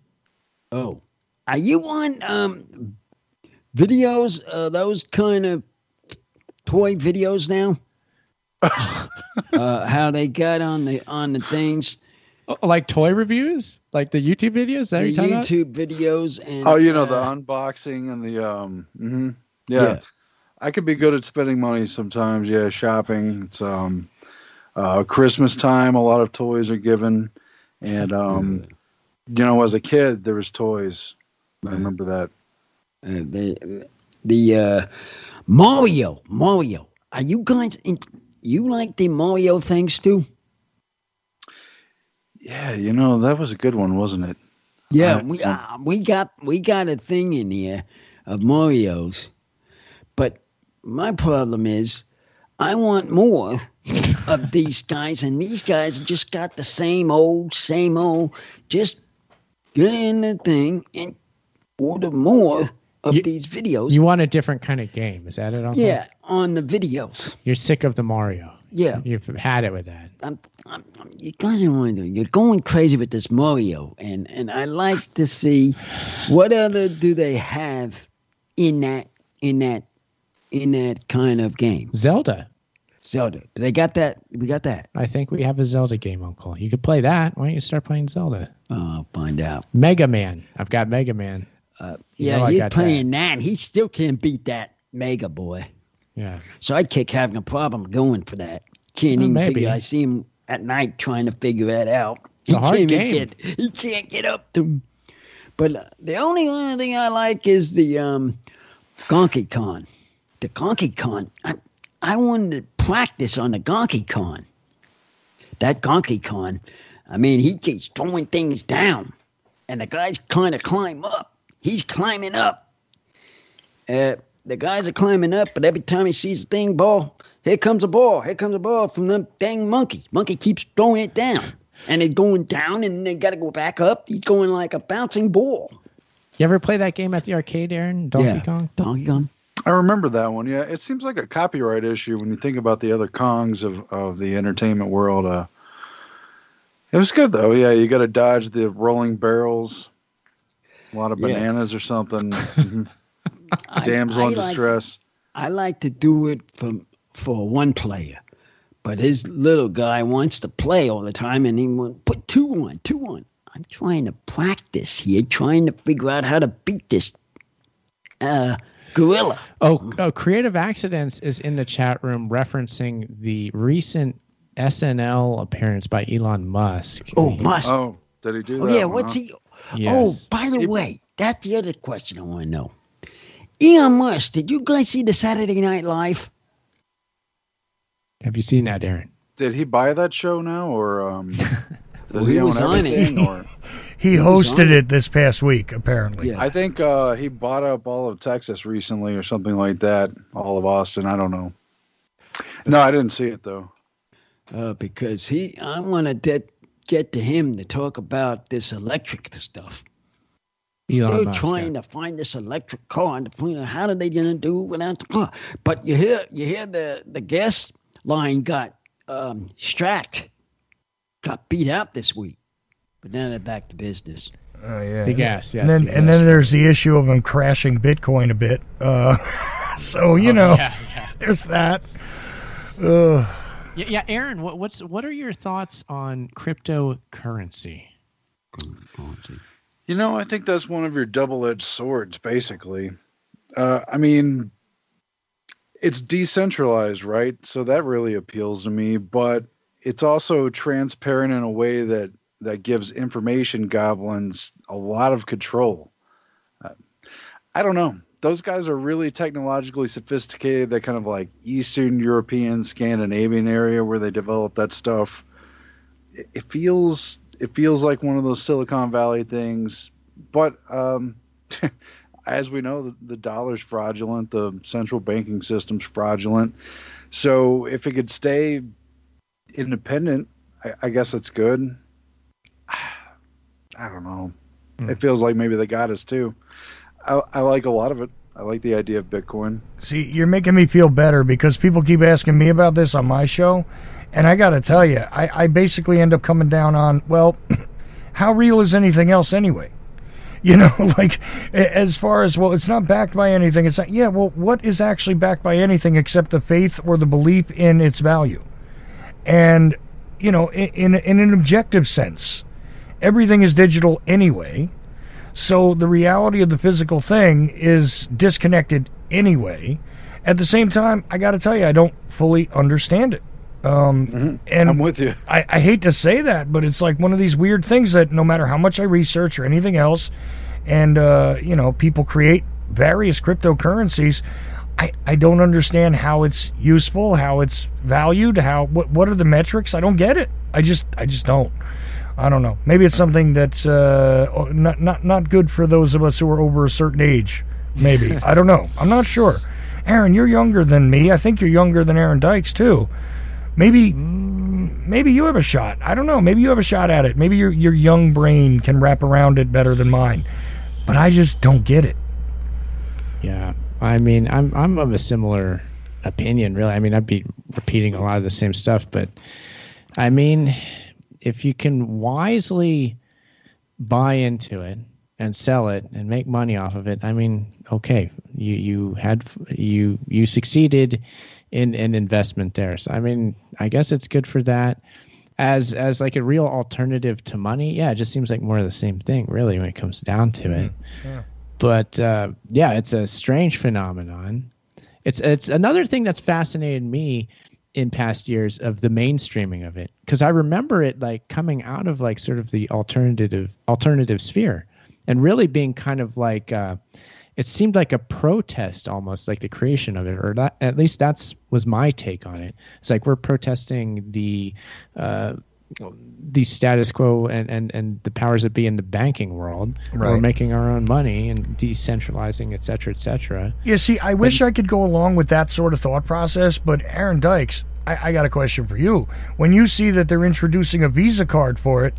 Oh. Are you on videos? Those kind of toy videos now? How they got on the things. Like toy reviews? Like the YouTube videos? The YouTube videos. And the unboxing and the... Yeah. I could be good at spending money sometimes. Yeah, shopping. It's Christmas time. A lot of toys are given, and as a kid, there was toys. I remember that. The Mario. Are you guys? You like the Mario things too? Yeah, that was a good one, wasn't it? Yeah, we got a thing in here of Marios, but my problem is I want more of these guys, and these guys just got the same old. Just get in the thing and order more of these videos. You want a different kind of game? Is that it? Yeah, on the videos. You're sick of the Mario. Yeah, you've had it with that. You guys are wondering. You're going crazy with this Mario, and I like to see what other do they have in that kind of game. Zelda. They got that. We got that. I think we have a Zelda game, Uncle. You could play that. Why don't you start playing Zelda? I'll find out. Mega Man. I've got Mega Man. He's playing that. He still can't beat that Mega Boy. Yeah. So I keep having a problem going for that. Can't even figure. I see him at night trying to figure that out. It's a hard game. He can't get up to him. But the only other thing I like is the Donkey Kong. The Donkey Kong. I wanted to practice on the Donkey Kong. That Donkey Kong, he keeps throwing things down, and the guys kind of climb up. He's climbing up. The guys are climbing up, but every time he sees a ball, here comes a ball from the dang monkey. Monkey keeps throwing it down, and it's going down, and they got to go back up. He's going like a bouncing ball. You ever play that game at the arcade, Aaron? Donkey Kong? Donkey Kong. I remember that one. Yeah, it seems like a copyright issue when you think about the other Kongs of the entertainment world. It was good though. Yeah, you got to dodge the rolling barrels, a lot of bananas or something. Damsel in distress. I like to do it for one player, but his little guy wants to play all the time, and he wants put two on. I'm trying to practice here, trying to figure out how to beat this gorilla. Creative Accidents is in the chat room referencing the recent SNL appearance by Elon Musk. Musk. Oh, did he do that? Oh, yeah, what's he? Yes. Oh, by the way, that's the other question I want to know. Elon Musk, did you guys see the Saturday Night Live? Have you seen that, Aaron? Did he buy that show now, or does he own was on everything? it. Or he hosted it this past week, apparently. Yeah. I think he bought up all of Texas recently, or something like that. All of Austin. I don't know. No, I didn't see it though. Because I want to get to him to talk about this electric stuff. They're trying to find this electric car and to find out how are they going to do it without the car. But you hear the gas line got strapped, got beat out this week. But now they're back to business. Oh yeah, the gas. Yes, and then there's the issue of them crashing Bitcoin a bit. So there's that. Yeah, Aaron, what are your thoughts on cryptocurrency? I think that's one of your double-edged swords, basically. It's decentralized, right? So that really appeals to me, but it's also transparent in a way that gives information goblins a lot of control. I don't know. Those guys are really technologically sophisticated. That kind of like Eastern European, Scandinavian area where they develop that stuff. It feels like one of those Silicon Valley things, but as we know, the dollar's fraudulent, the central banking system's fraudulent. So if it could stay independent. I guess it's good. I don't know. It feels like maybe they got us too. I like a lot of it. I like the idea of Bitcoin. See, you're making me feel better because people keep asking me about this on my show. And I got to tell you, I basically end up coming down on, well, how real is anything else anyway? You know, like, as far as, well, it's not backed by anything. It's not, yeah, well, what is actually backed by anything except the faith or the belief in its value? And, you know, in an objective sense, everything is digital anyway. So the reality of the physical thing is disconnected anyway. At the same time, I got to tell you, I don't fully understand it. And I'm with you. I hate to say that, but it's like one of these weird things that no matter how much I research or anything else, and, you know, people create various cryptocurrencies, I don't understand how it's useful, how it's valued, what are the metrics? I don't get it. I just don't. I don't know. Maybe it's something that's not good for those of us who are over a certain age. Maybe. I don't know. I'm not sure. Aaron, you're younger than me. I think you're younger than Aaron Dykes, too. Maybe you have a shot. I don't know. Maybe you have a shot at it. Maybe your young brain can wrap around it better than mine. But I just don't get it. Yeah. I mean, I'm of a similar opinion, really. I mean, I'd be repeating a lot of the same stuff, but I mean, if you can wisely buy into it and sell it and make money off of it, I mean, okay, you succeeded in an investment there. So I mean, I guess it's good for that. As like a real alternative to money, yeah, it just seems like more of the same thing, really, when it comes down to it. Yeah. But yeah, it's a strange phenomenon. It's another thing that's fascinated me in past years of the mainstreaming of it, because I remember it like coming out of like sort of the alternative sphere and really being kind of like it seemed like a protest almost, like the creation of it, or that, at least that's was my take on it. It's like we're protesting the status quo and the powers that be in the banking world. Right. We're making our own money and decentralizing, et cetera, et cetera. Yeah, see, I wish I could go along with that sort of thought process, but Aaron Dykes, I got a question for you. When you see that they're introducing a Visa card for it,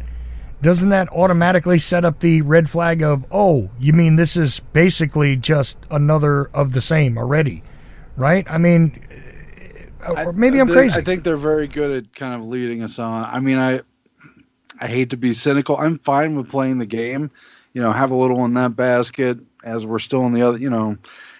doesn't that automatically set up the red flag of, oh, you mean this is basically just another of the same already, right? I mean, or maybe I'm crazy. I think they're very good at kind of leading us on. I mean, I hate to be cynical. I'm fine with playing the game, you know, have a little in that basket as we're still in the other, you know,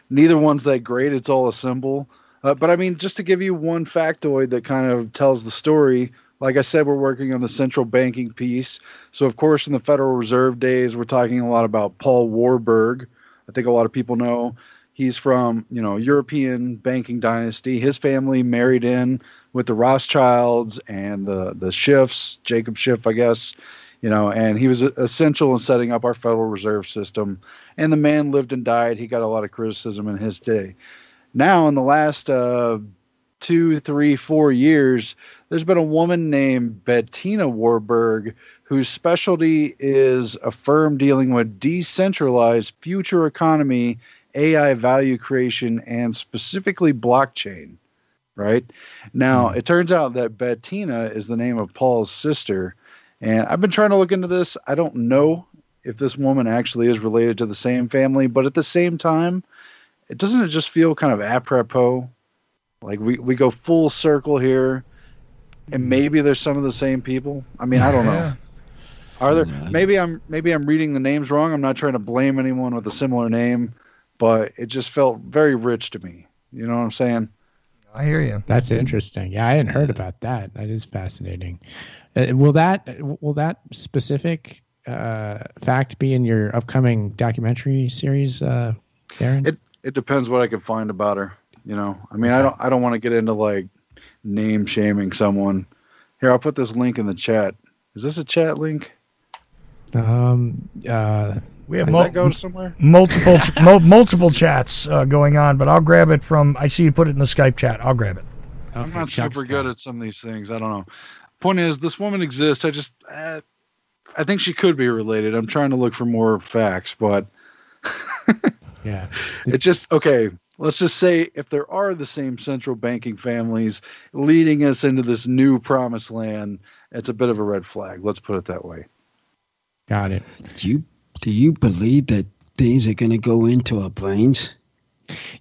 neither one's that great. It's all a symbol. But I mean, just to give you one factoid that kind of tells the story, like I said, we're working on the central banking piece. So, of course, in the Federal Reserve days, we're talking a lot about Paul Warburg. I think a lot of people know he's from, you know, European banking dynasty. His family married in with the Rothschilds and the Schiffs, Jacob Schiff, I guess, you know, and he was essential in setting up our Federal Reserve System. And the man lived and died. He got a lot of criticism in his day. Now, in the last 2, 3, 4 years, there's been a woman named Bettina Warburg whose specialty is a firm dealing with decentralized future economy, AI value creation, and specifically blockchain, right? Now, it turns out that Bettina is the name of Paul's sister, and I've been trying to look into this. I don't know if this woman actually is related to the same family, but at the same time, doesn't it just feel kind of apropos? Like we go full circle here, and maybe there's some of the same people. I mean, I don't know. Are there? Maybe I'm reading the names wrong. I'm not trying to blame anyone with a similar name, but it just felt very rich to me. You know what I'm saying? I hear you. That's interesting. Yeah, I hadn't heard about that. That is fascinating. Will that specific fact be in your upcoming documentary series, Aaron? It depends what I can find about her. You know, I mean, I don't want to get into like name shaming someone. Here, I'll put this link in the chat. Is this a chat link? We have that go somewhere? multiple chats going on, but I'll grab it from. I see you put it in the Skype chat. I'll grab it. Okay, I'm not super good at some of these things. I don't know. Point is, this woman exists. I think she could be related. I'm trying to look for more facts, but yeah, it's just okay. let's just say if there are the same central banking families leading us into this new promised land, it's a bit of a red flag. Let's put it that way. Got it. Do you believe that things are going to go into our brains?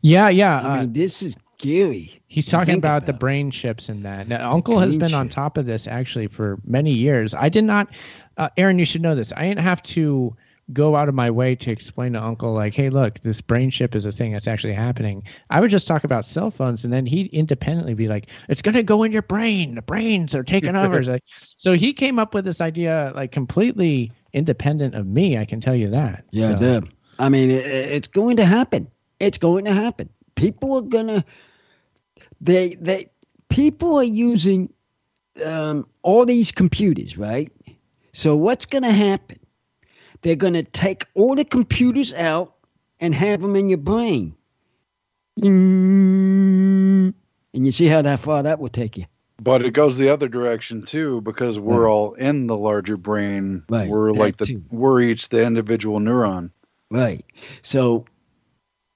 Yeah. I mean, this is scary. He's talking about the brain chips and that. Now, Uncle has been on top of this actually for many years. I did not, Aaron, you should know this. I didn't have to go out of my way to explain to Uncle, like, hey, look, this brain chip is a thing that's actually happening. I would just talk about cell phones, and then he'd independently be like, it's going to go in your brain. The brains are taking over. So he came up with this idea, like, completely independent of me. I can tell you that. Yeah, so. I mean, it's going to happen. It's going to happen. People are going to, people are using all these computers, right? So what's going to happen? They're going to take all the computers out and have them in your brain. And you see how far that will take you. But it goes the other direction, too, because we're all in the larger brain. Right. We're we're each the individual neuron. Right. So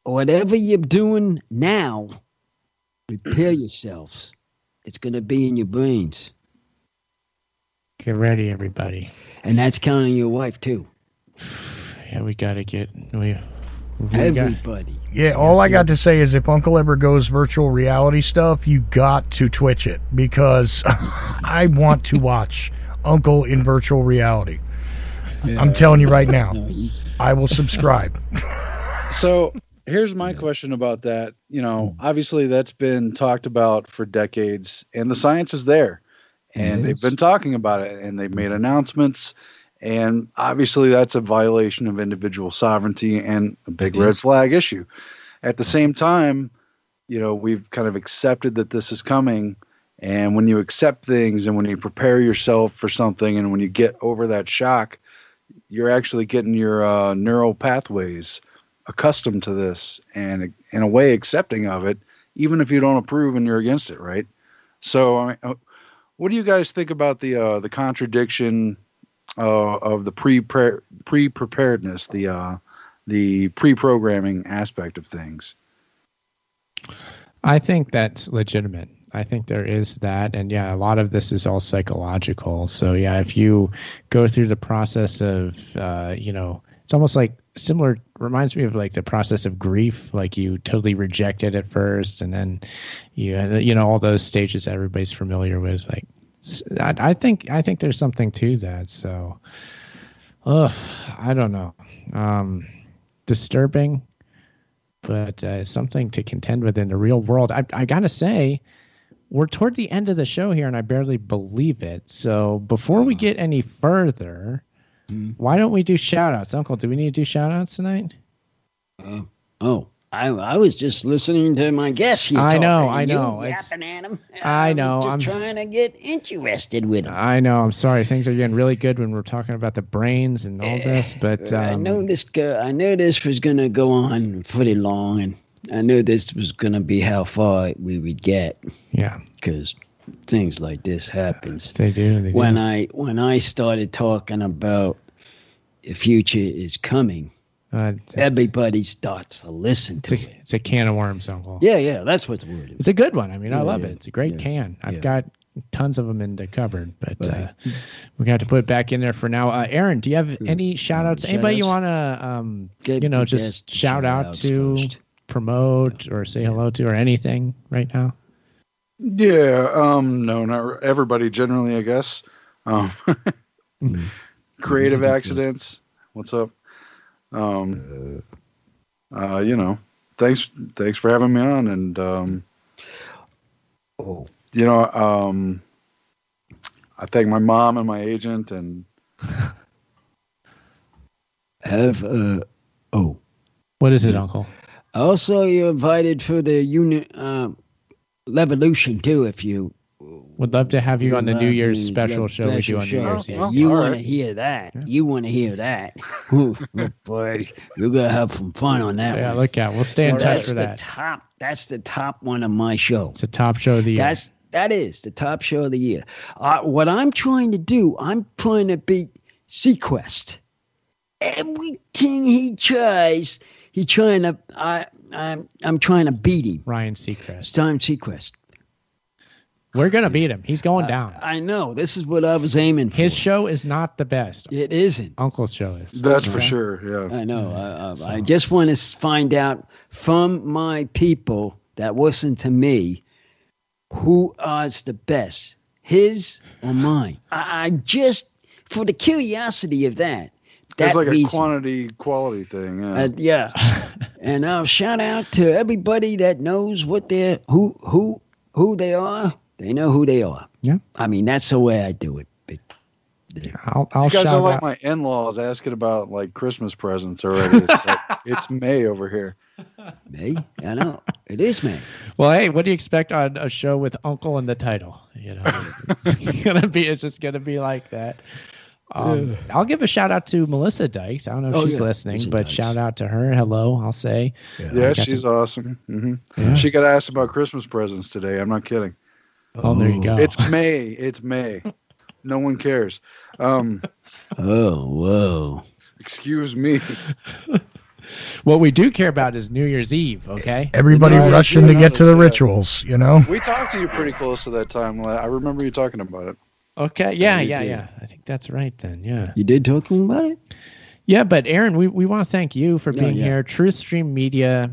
whatever you're doing now, prepare yourselves. It's going to be in your brains. Get ready, everybody. And that's counting your wife, too. Yeah, we got to get... Everybody. Yeah, all I got to say is if Uncle ever goes virtual reality stuff, you got to Twitch it because I want to watch Uncle in virtual reality. Yeah. I'm telling you right now, I will subscribe. So here's my question about that. You know, obviously that's been talked about for decades, and the science is there, and they've been talking about it, and they've made announcements. And obviously that's a violation of individual sovereignty and a big red flag issue. At the same time, you know, we've kind of accepted that this is coming. And when you accept things and when you prepare yourself for something and when you get over that shock, you're actually getting your neural pathways accustomed to this and in a way accepting of it, even if you don't approve and you're against it, right? So I mean, what do you guys think about the contradiction of the pre-preparedness, the pre-programming aspect of things? I think that's legitimate. I think there is that, and yeah, a lot of this is all psychological. So yeah, if you go through the process of, it's almost like similar. Reminds me of like the process of grief. Like you totally reject it at first, and then all those stages that everybody's familiar with, like. I think there's something to that. So, I don't know. Disturbing, but something to contend with in the real world. I gotta say, we're toward the end of the show here, and I barely believe it. So before we get any further, why don't we do shout-outs? Uncle, do we need to do shout-outs tonight? I was just listening to my guest here. I know. You yapping at him. I know. I'm trying to get interested with him. I know. I'm sorry. Things are getting really good when we're talking about the brains and all this, but I know this was going to go on pretty long, and I knew this was going to be how far we would get. Yeah, because things like this happens. They do. When I started talking about the future is coming. Everybody starts to listen to it. It's a can of worms, Uncle. Yeah, that's what the word is. It's a good one. I mean, I love it. It's a great can. I've got tons of them in the cupboard, but we're going to put it back in there for now. Aaron, do you have any shout-outs? Anybody you want to, just shout out to, first. Promote, or say hello to, or anything right now? Yeah, no, not everybody generally, I guess. Creative Accidents, what's up? Thanks for having me on, and I thank my mom and my agent, and what is it, Uncle? Also, you're invited for the unit Revolution too, if you would love to have you on the New Year's special show we do on New Year's Eve. You want to hear that? Yeah. You want to hear that? Ooh, boy, you're gonna have some fun on that. Yeah, one. Look out! We'll stay in touch for that. That's the top one of my show. It's the top show of the year. That is the top show of the year. What I'm trying to do, I'm trying to beat Sequest. Everything he tries to. I'm trying to beat him. Ryan Seacrest. It's time Seacrest. We're gonna beat him. He's going down. I know. This is what I was aiming for. His show is not the best. It isn't. Uncle's show is. That's for sure. Yeah. I know. I just want to find out from my people that listen to me who is the best, his or mine. I just, for the curiosity of that. It's like reason, a quality thing. Yeah. Yeah. And I'll shout out to everybody that knows what they're who they are. They know who they are. Yeah. I mean, that's the way I do it. I'll you guys shout are like out. my in-laws asking about like Christmas presents already. It's May over here. May? I know. It is May. Well, hey, what do you expect on a show with Uncle in the title? You know, it's just gonna be like that. I'll give a shout out to Melissa Dykes. I don't know if she's listening, Melissa but Dykes. shout out to her. Hello, I'll say. Yeah, she's awesome. Mm-hmm. Yeah. She got asked about Christmas presents today. I'm not kidding. Oh, there you go. It's May. It's May. No one cares. Oh, whoa. Excuse me. What we do care about is New Year's Eve, okay? Everybody No, rushing to yeah, get to the yeah. rituals, you know? We talked to you pretty close to that time. I remember you talking about it. Okay, yeah. did. I think that's right then, yeah. You did talk to him about it? Yeah, but Aaron, we want to thank you for being yeah. here. Truthstream Media,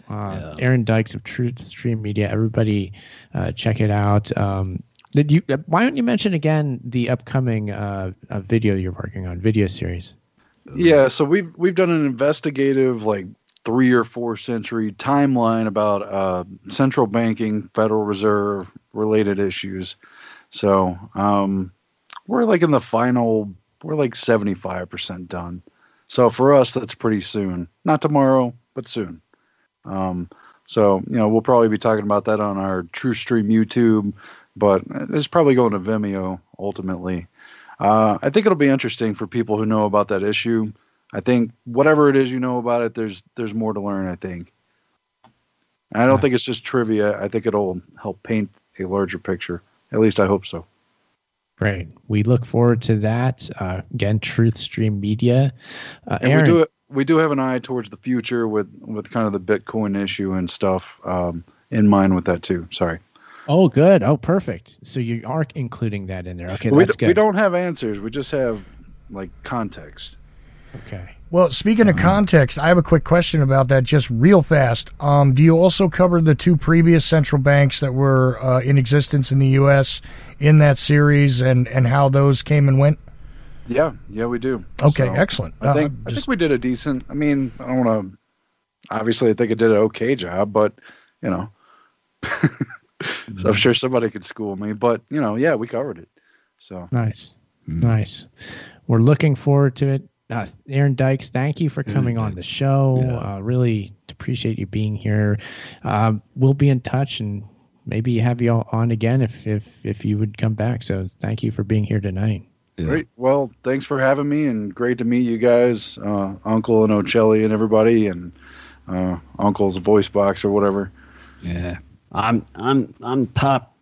Aaron Dykes of Truthstream Media. Everybody, check it out. Why don't you mention again the upcoming video you're working on, video series? Yeah, so we've done an investigative, like 3 or 4 century timeline about central banking, Federal Reserve related issues. So we're like in the final, we're like 75% done. So for us, that's pretty soon. Not tomorrow, but soon. So, we'll probably be talking about that on our Truthstream YouTube, but it's probably going to Vimeo ultimately. I think it'll be interesting for people who know about that issue. I think whatever it is you know about it, there's more to learn, I think. And I don't think it's just trivia. I think it'll help paint a larger picture. At least I hope so. Great. We look forward to that. Again, Truthstream Media. And Aaron, we do have an eye towards the future with kind of the Bitcoin issue and stuff in mind with that too. Sorry. Oh, good. Oh, perfect. So you are including that in there. Okay, that's good. We don't have answers. We just have like context. Okay. Well, speaking of context, I have a quick question about that just real fast. Do you also cover the 2 previous central banks that were in existence in the U.S. in that series and how those came and went? Yeah, we do. Okay, So, excellent. I think we did a decent, I mean, I don't want to, obviously I think it did an okay job, but, so I'm sure somebody could school me, but, yeah, we covered it. So Nice. We're looking forward to it. Aaron Dykes, thank you for coming on the show. Yeah. Really appreciate you being here. We'll be in touch and maybe have you on again if you would come back. So thank you for being here tonight. Yeah. Great. Well, thanks for having me, and great to meet you guys, Uncle and Ocelli and everybody, and Uncle's voice box or whatever. Yeah. I'm top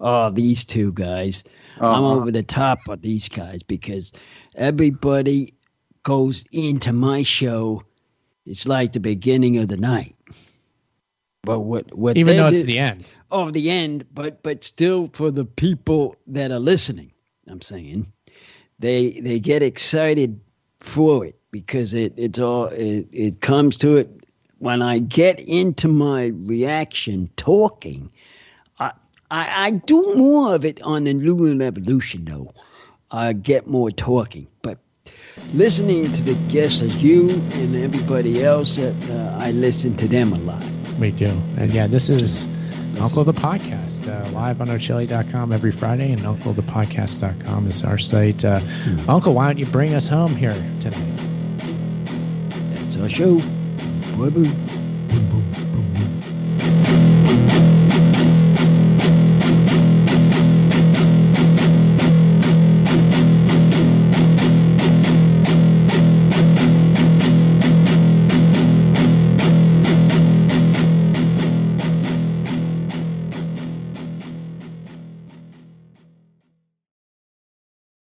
of these 2 guys. I'm over the top of these guys because everybody goes into my show. It's like the beginning of the night. But what Even they though it's did- the end. Oh, the end, but still for the people that are listening, I'm saying, they get excited for it because it comes to it. When I get into my reaction talking, I do more of it on the Lunar Evolution, though. I get more talking. But listening to the guests as you and everybody else, I listen to them a lot. We do. And yeah, this is Uncle the Podcast, live on Ocelli.com every Friday, and UncleThePodcast.com is our site. Uncle, why don't you bring us home here tonight? That's our show. Boom, boom, boom, boom, boom.